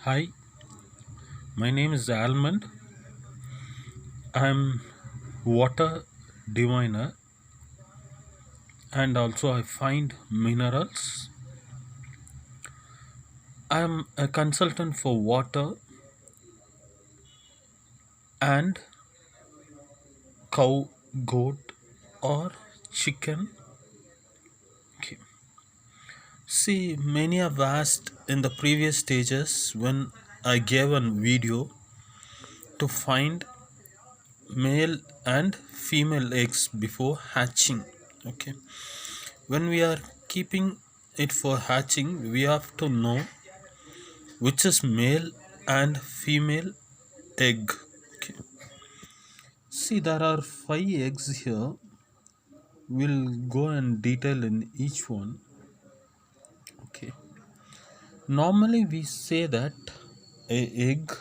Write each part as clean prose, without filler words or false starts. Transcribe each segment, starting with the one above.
Hi, my name is Almond. I'm water diviner and also I find minerals. I'm a consultant for water and cow, goat, or chicken. Okay. See, many have asked in the previous stages when I gave a video to find male and female eggs before hatching. Okay. When we are keeping it for hatching, we have to know which is male and female egg. Okay. See, there are 5 eggs here. We'll go and detail in each one. Okay. Normally, we say that a egg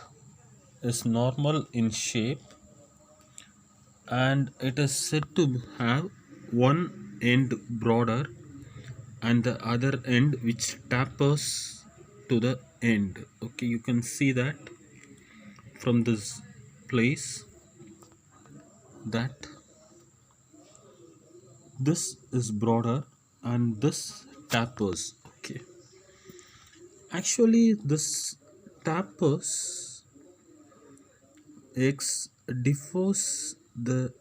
is normal in shape and it is said to have one end broader and the other end which tapers to the end. Okay, you can see that from this place that this is broader and this tapers. Okay, actually this tapers x differs the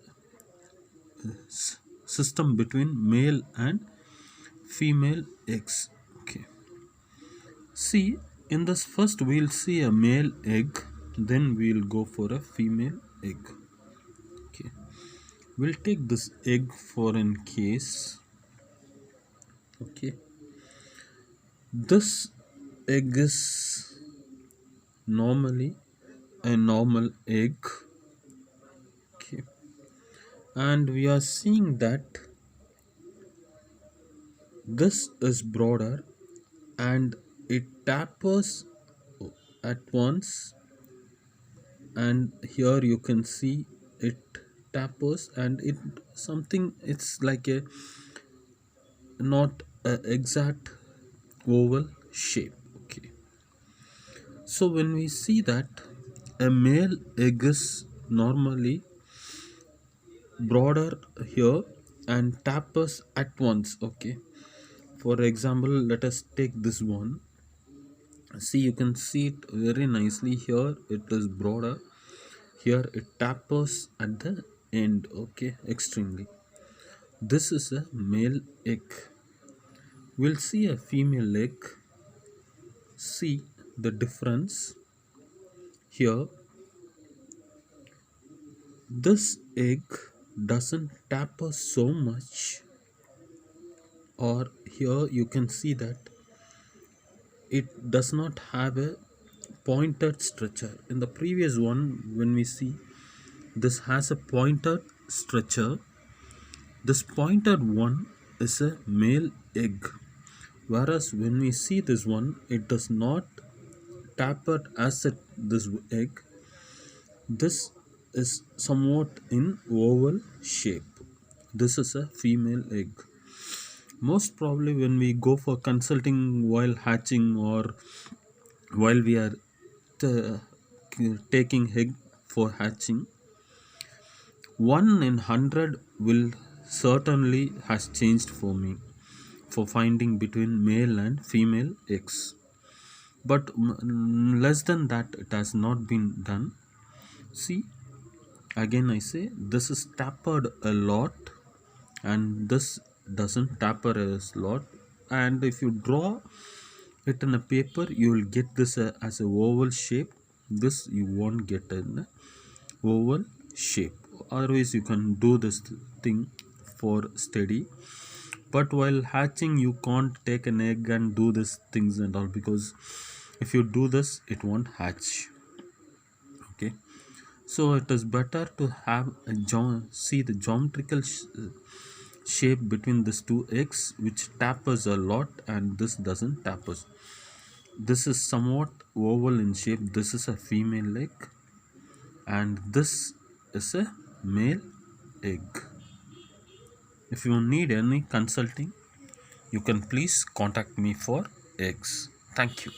system between male and female eggs. Okay, see, in this first we'll see a male egg, then we'll go for a female egg. Okay, we'll take this egg for in case. Okay, this egg is normally a normal egg. Okay, and we are seeing that this is broader and it tapers at once, and here you can see it tapers and it something, it's like a not a exact oval shape. Okay, so when we see that a male egg is normally broader here and tapers at once. Okay, for example, let us take this one. See, you can see it very nicely. Here it is broader, here it tapers at the end. Okay, extremely. This is a male egg. We'll see a female egg. See the difference here. This egg doesn't taper so much, or here you can see that it does not have a pointed structure. In the previous one, when we see, this has a pointed structure. This pointed one is a male egg, whereas when we see this one, it does not taper as this egg. This is somewhat in oval shape. This is a female egg. Most probably when we go for consulting while hatching or while we are taking egg for hatching, 1 in 100 will certainly has changed for me for finding between male and female eggs, but less than that it has not been done. See, again I say, this is tapered a lot and this doesn't taper a lot, and if you draw it in a paper you will get this as a oval shape. This you won't get an oval shape, otherwise you can do this thing for study, but while hatching you can't take an egg and do these things and all, because if you do this it won't hatch. Okay, so it is better to have a see the geometrical shape between these two eggs, which tapers a lot and this doesn't tapers. This is somewhat oval in shape. This is a female egg and this is a male egg. If you need any consulting, you can please contact me for eggs. Thank you.